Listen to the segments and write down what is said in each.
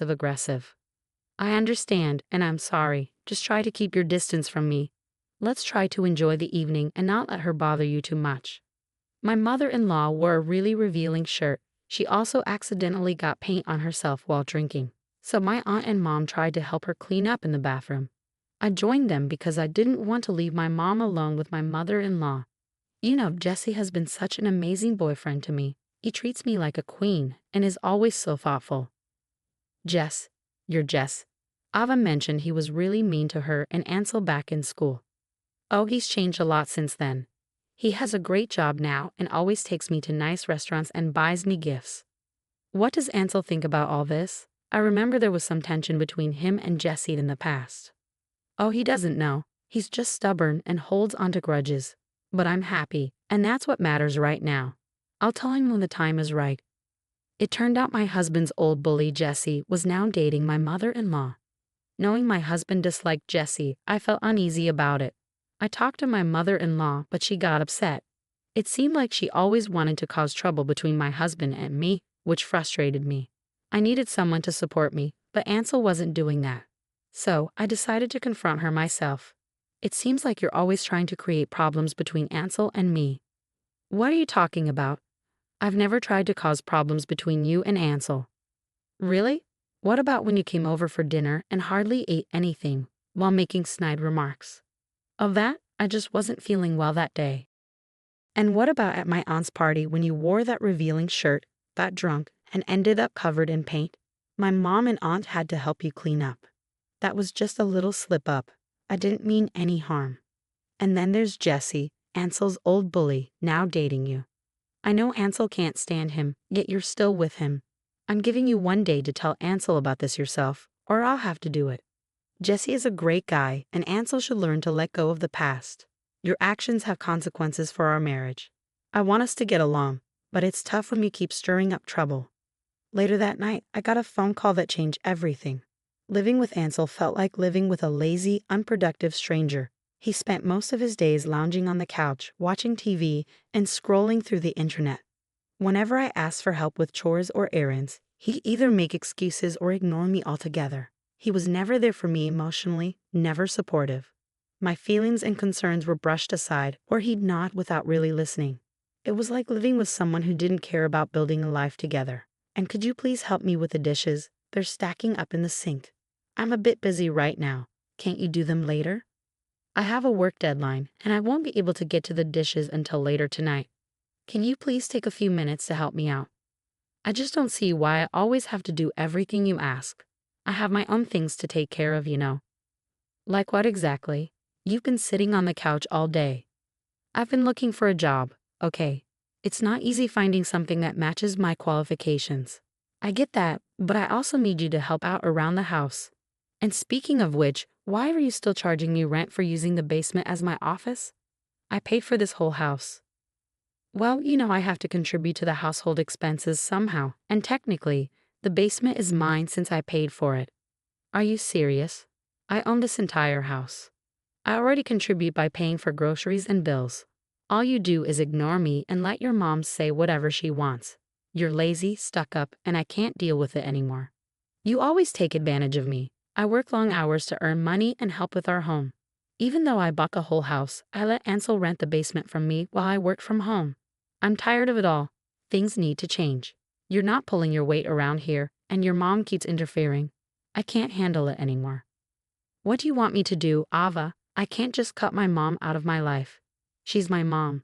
aggressive. I understand, and I'm sorry. Just try to keep your distance from me. Let's try to enjoy the evening and not let her bother you too much. My mother-in-law wore a really revealing shirt. She also accidentally got paint on herself while drinking. So my aunt and mom tried to help her clean up in the bathroom. I joined them because I didn't want to leave my mom alone with my mother-in-law. You know, Jesse has been such an amazing boyfriend to me. He treats me like a queen and is always so thoughtful. Jess, you're Jess. Ava mentioned he was really mean to her and Ansel back in school. Oh, he's changed a lot since then. He has a great job now and always takes me to nice restaurants and buys me gifts. What does Ansel think about all this? I remember there was some tension between him and Jesse in the past. Oh, he doesn't know. He's just stubborn and holds onto grudges. But I'm happy, and that's what matters right now. I'll tell him when the time is right. It turned out my husband's old bully Jesse was now dating my mother-in-law. Knowing my husband disliked Jesse, I felt uneasy about it. I talked to my mother-in-law, but she got upset. It seemed like she always wanted to cause trouble between my husband and me, which frustrated me. I needed someone to support me, but Ansel wasn't doing that. So, I decided to confront her myself. It seems like you're always trying to create problems between Ansel and me. What are you talking about? I've never tried to cause problems between you and Ansel. Really? What about when you came over for dinner and hardly ate anything, while making snide remarks? Of that, I just wasn't feeling well that day. And what about at my aunt's party when you wore that revealing shirt, got drunk, and ended up covered in paint? My mom and aunt had to help you clean up. That was just a little slip-up. I didn't mean any harm. And then there's Jesse, Ansel's old bully, now dating you. I know Ansel can't stand him, yet you're still with him. I'm giving you 1 day to tell Ansel about this yourself, or I'll have to do it. Jesse is a great guy, and Ansel should learn to let go of the past. Your actions have consequences for our marriage. I want us to get along, but it's tough when you keep stirring up trouble. Later that night, I got a phone call that changed everything. Living with Ansel felt like living with a lazy, unproductive stranger. He spent most of his days lounging on the couch, watching TV, and scrolling through the internet. Whenever I asked for help with chores or errands, he'd either make excuses or ignore me altogether. He was never there for me emotionally, never supportive. My feelings and concerns were brushed aside, or he'd nod without really listening. It was like living with someone who didn't care about building a life together. And could you please help me with the dishes? They're stacking up in the sink. I'm a bit busy right now. Can't you do them later? I have a work deadline, and I won't be able to get to the dishes until later tonight. Can you please take a few minutes to help me out? I just don't see why I always have to do everything you ask. I have my own things to take care of, you know. Like what exactly? You've been sitting on the couch all day. I've been looking for a job, okay. It's not easy finding something that matches my qualifications. I get that, but I also need you to help out around the house. And speaking of which, why are you still charging me rent for using the basement as my office? I paid for this whole house. Well, you know I have to contribute to the household expenses somehow, and technically, the basement is mine since I paid for it. Are you serious? I own this entire house. I already contribute by paying for groceries and bills. All you do is ignore me and let your mom say whatever she wants. You're lazy, stuck up, and I can't deal with it anymore. You always take advantage of me. I work long hours to earn money and help with our home. Even though I bought the whole house, I let Ansel rent the basement from me while I worked from home. I'm tired of it all. Things need to change. You're not pulling your weight around here, and your mom keeps interfering. I can't handle it anymore. What do you want me to do, Ava? I can't just cut my mom out of my life. She's my mom.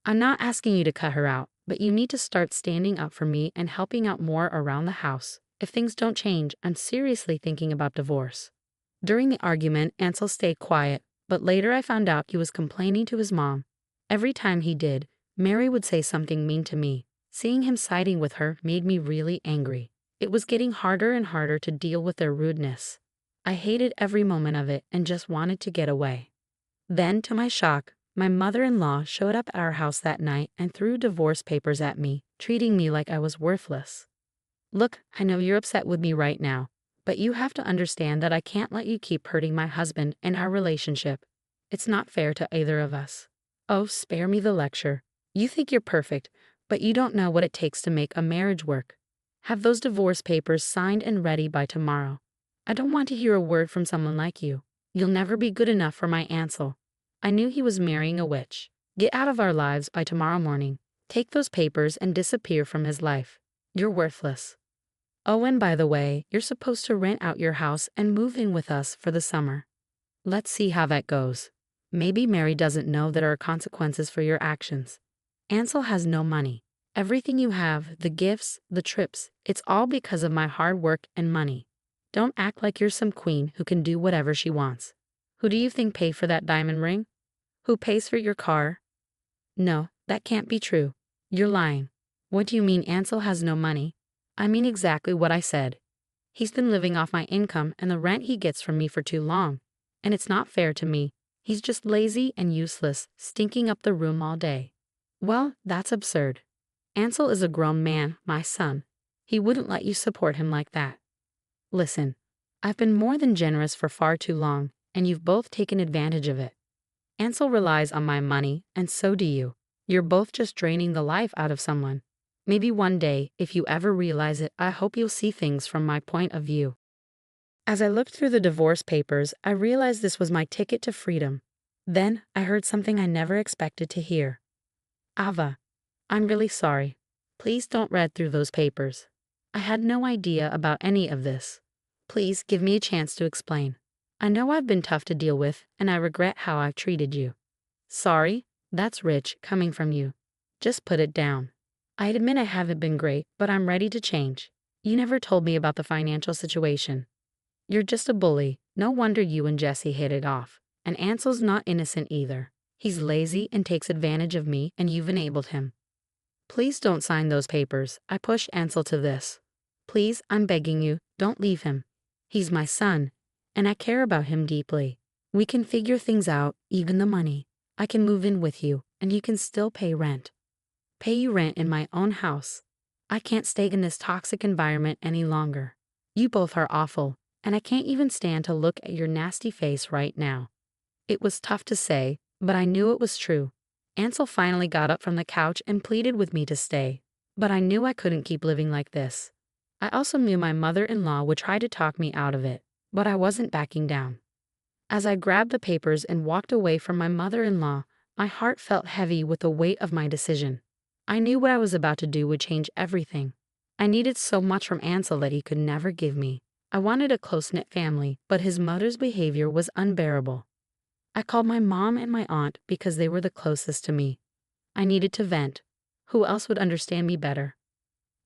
I'm not asking you to cut her out, but you need to start standing up for me and helping out more around the house. If things don't change, I'm seriously thinking about divorce. During the argument, Ansel stayed quiet, but later I found out he was complaining to his mom. Every time he did, Mary would say something mean to me. Seeing him siding with her made me really angry. It was getting harder and harder to deal with their rudeness. I hated every moment of it and just wanted to get away. Then, to my shock, my mother-in-law showed up at our house that night and threw divorce papers at me, treating me like I was worthless. Look, I know you're upset with me right now, but you have to understand that I can't let you keep hurting my husband and our relationship. It's not fair to either of us. Oh, spare me the lecture. You think you're perfect, but you don't know what it takes to make a marriage work. Have those divorce papers signed and ready by tomorrow. I don't want to hear a word from someone like you. You'll never be good enough for my Ansel. I knew he was marrying a witch. Get out of our lives by tomorrow morning. Take those papers and disappear from his life. You're worthless. Oh, and by the way, you're supposed to rent out your house and move in with us for the summer. Let's see how that goes. Maybe Mary doesn't know there are consequences for your actions. Ansel has no money. Everything you have, the gifts, the trips, it's all because of my hard work and money. Don't act like you're some queen who can do whatever she wants. Who do you think paid for that diamond ring? Who pays for your car? No, that can't be true. You're lying. What do you mean Ansel has no money? I mean exactly what I said. He's been living off my income and the rent he gets from me for too long. And it's not fair to me. He's just lazy and useless, stinking up the room all day. Well, that's absurd. Ansel is a grown man, my son. He wouldn't let you support him like that. Listen, I've been more than generous for far too long, and you've both taken advantage of it. Ansel relies on my money, and so do you. You're both just draining the life out of someone. Maybe one day, if you ever realize it, I hope you'll see things from my point of view. As I looked through the divorce papers, I realized this was my ticket to freedom. Then, I heard something I never expected to hear. Ava, I'm really sorry. Please don't read through those papers. I had no idea about any of this. Please give me a chance to explain. I know I've been tough to deal with, and I regret how I've treated you. Sorry, that's rich coming from you. Just put it down. I admit I haven't been great, but I'm ready to change. You never told me about the financial situation. You're just a bully. No wonder you and Jesse hit it off. And Ansel's not innocent either. He's lazy and takes advantage of me, and you've enabled him. Please don't sign those papers. I pushed Ansel to this. Please, I'm begging you, don't leave him. He's my son, and I care about him deeply. We can figure things out, even the money. I can move in with you, and you can still pay rent. Pay you rent in my own house. I can't stay in this toxic environment any longer. You both are awful, and I can't even stand to look at your nasty face right now. It was tough to say, but I knew it was true. Ansel finally got up from the couch and pleaded with me to stay, but I knew I couldn't keep living like this. I also knew my mother-in-law would try to talk me out of it, but I wasn't backing down. As I grabbed the papers and walked away from my mother-in-law, my heart felt heavy with the weight of my decision. I knew what I was about to do would change everything. I needed so much from Ansel that he could never give me. I wanted a close-knit family, but his mother's behavior was unbearable. I called my mom and my aunt because they were the closest to me. I needed to vent. Who else would understand me better?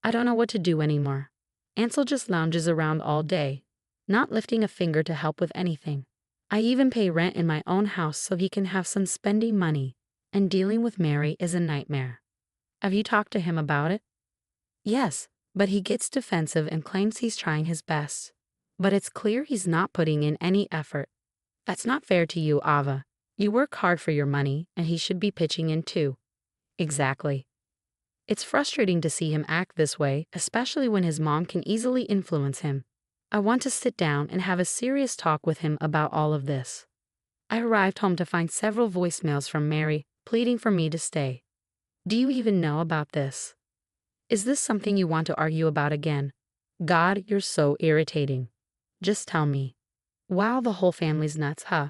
I don't know what to do anymore. Ansel just lounges around all day, not lifting a finger to help with anything. I even pay rent in my own house so he can have some spending money, and dealing with Mary is a nightmare. Have you talked to him about it? Yes, but he gets defensive and claims he's trying his best. But it's clear he's not putting in any effort. That's not fair to you, Ava. You work hard for your money, and he should be pitching in too. Exactly. It's frustrating to see him act this way, especially when his mom can easily influence him. I want to sit down and have a serious talk with him about all of this. I arrived home to find several voicemails from Mary, pleading for me to stay. Do you even know about this? Is this something you want to argue about again? God, you're so irritating. Just tell me. Wow, the whole family's nuts, huh?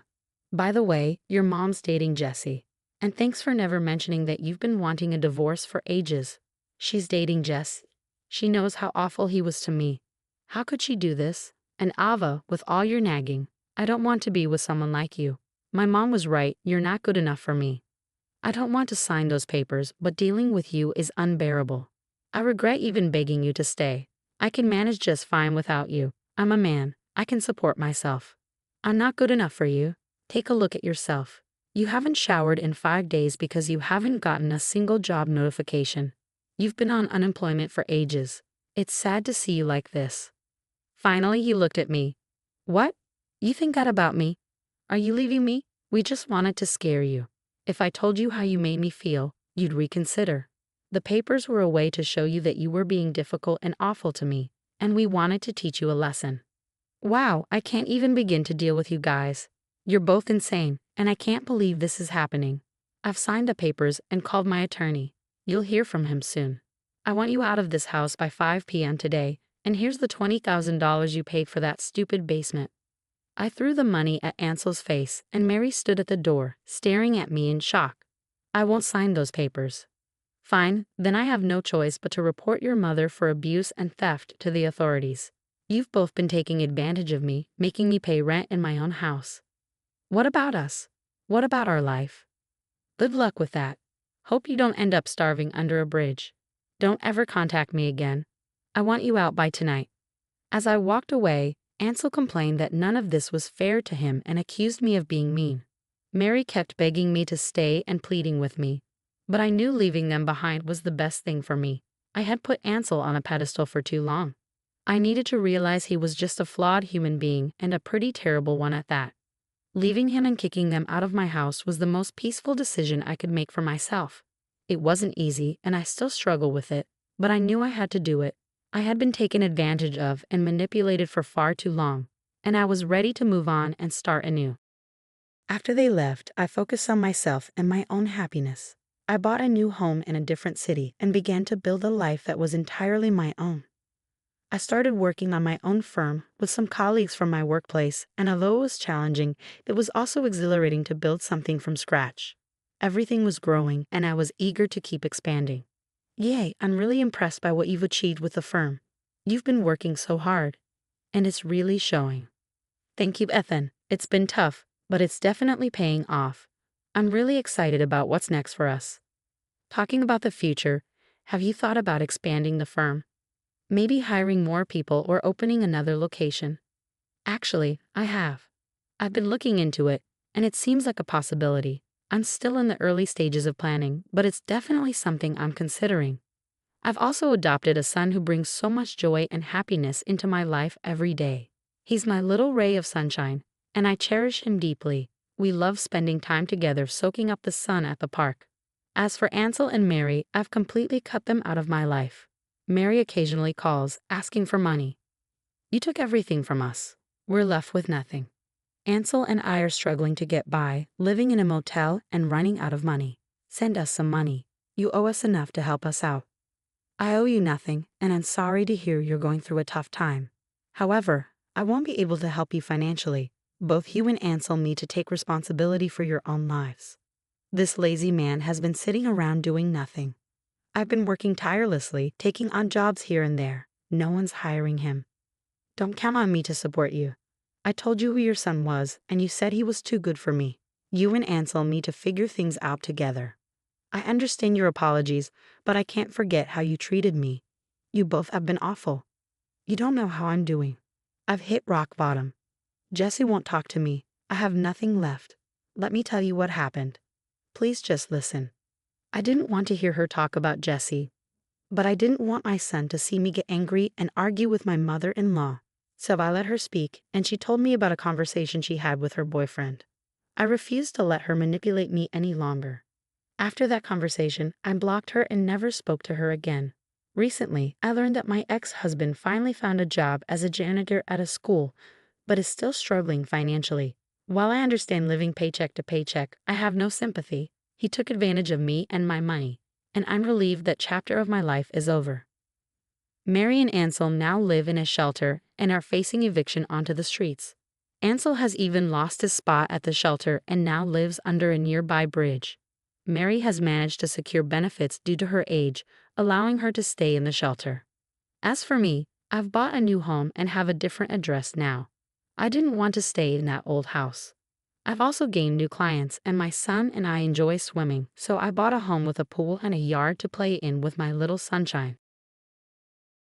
By the way, your mom's dating Jesse. And thanks for never mentioning that you've been wanting a divorce for ages. She's dating Jess. She knows how awful he was to me. How could she do this? And Ava, with all your nagging, I don't want to be with someone like you. My mom was right, you're not good enough for me. I don't want to sign those papers, but dealing with you is unbearable. I regret even begging you to stay. I can manage just fine without you. I'm a man. I can support myself. I'm not good enough for you. Take a look at yourself. You haven't showered in 5 days because you haven't gotten a single job notification. You've been on unemployment for ages. It's sad to see you like this. Finally, he looked at me. What? You think that about me? Are you leaving me? We just wanted to scare you. If I told you how you made me feel, you'd reconsider. The papers were a way to show you that you were being difficult and awful to me, and we wanted to teach you a lesson. Wow, I can't even begin to deal with you guys. You're both insane, and I can't believe this is happening. I've signed the papers and called my attorney. You'll hear from him soon. I want you out of this house by 5 p.m. today, and here's the $20,000 you paid for that stupid basement. I threw the money at Ansel's face, and Mary stood at the door, staring at me in shock. I won't sign those papers. Fine, then I have no choice but to report your mother for abuse and theft to the authorities. You've both been taking advantage of me, making me pay rent in my own house. What about us? What about our life? Good luck with that. Hope you don't end up starving under a bridge. Don't ever contact me again. I want you out by tonight. As I walked away, Ansel complained that none of this was fair to him and accused me of being mean. Mary kept begging me to stay and pleading with me, but I knew leaving them behind was the best thing for me. I had put Ansel on a pedestal for too long. I needed to realize he was just a flawed human being, and a pretty terrible one at that. Leaving him and kicking them out of my house was the most peaceful decision I could make for myself. It wasn't easy, and I still struggle with it, but I knew I had to do it. I had been taken advantage of and manipulated for far too long, and I was ready to move on and start anew. After they left, I focused on myself and my own happiness. I bought a new home in a different city and began to build a life that was entirely my own. I started working on my own firm with some colleagues from my workplace, and although it was challenging, it was also exhilarating to build something from scratch. Everything was growing, and I was eager to keep expanding. Yay, I'm really impressed by what you've achieved with the firm. You've been working so hard, and it's really showing. Thank you, Ethan. It's been tough, but it's definitely paying off. I'm really excited about what's next for us. Talking about the future, have you thought about expanding the firm? Maybe hiring more people or opening another location? Actually, I have. I've been looking into it, and it seems like a possibility. I'm still in the early stages of planning, but it's definitely something I'm considering. I've also adopted a son who brings so much joy and happiness into my life every day. He's my little ray of sunshine, and I cherish him deeply. We love spending time together soaking up the sun at the park. As for Ansel and Mary, I've completely cut them out of my life. Mary occasionally calls, asking for money. You took everything from us. We're left with nothing. Ansel and I are struggling to get by, living in a motel and running out of money. Send us some money. You owe us enough to help us out. I owe you nothing, and I'm sorry to hear you're going through a tough time. However, I won't be able to help you financially. Both you and Ansel need to take responsibility for your own lives. This lazy man has been sitting around doing nothing. I've been working tirelessly, taking on jobs here and there. No one's hiring him. Don't count on me to support you. I told you who your son was, and you said he was too good for me. You and Ansel need to figure things out together. I understand your apologies, but I can't forget how you treated me. You both have been awful. You don't know how I'm doing. I've hit rock bottom. Jessie won't talk to me. I have nothing left. Let me tell you what happened. Please just listen. I didn't want to hear her talk about Jessie, but I didn't want my son to see me get angry and argue with my mother-in-law. So I let her speak, and she told me about a conversation she had with her boyfriend. I refused to let her manipulate me any longer. After that conversation, I blocked her and never spoke to her again. Recently, I learned that my ex-husband finally found a job as a janitor at a school, but is still struggling financially. While I understand living paycheck to paycheck, I have no sympathy. He took advantage of me and my money, and I'm relieved that chapter of my life is over. Mary and Ansel now live in a shelter and are facing eviction onto the streets. Ansel has even lost his spot at the shelter and now lives under a nearby bridge. Mary has managed to secure benefits due to her age, allowing her to stay in the shelter. As for me, I've bought a new home and have a different address now. I didn't want to stay in that old house. I've also gained new clients, and my son and I enjoy swimming, so I bought a home with a pool and a yard to play in with my little sunshine.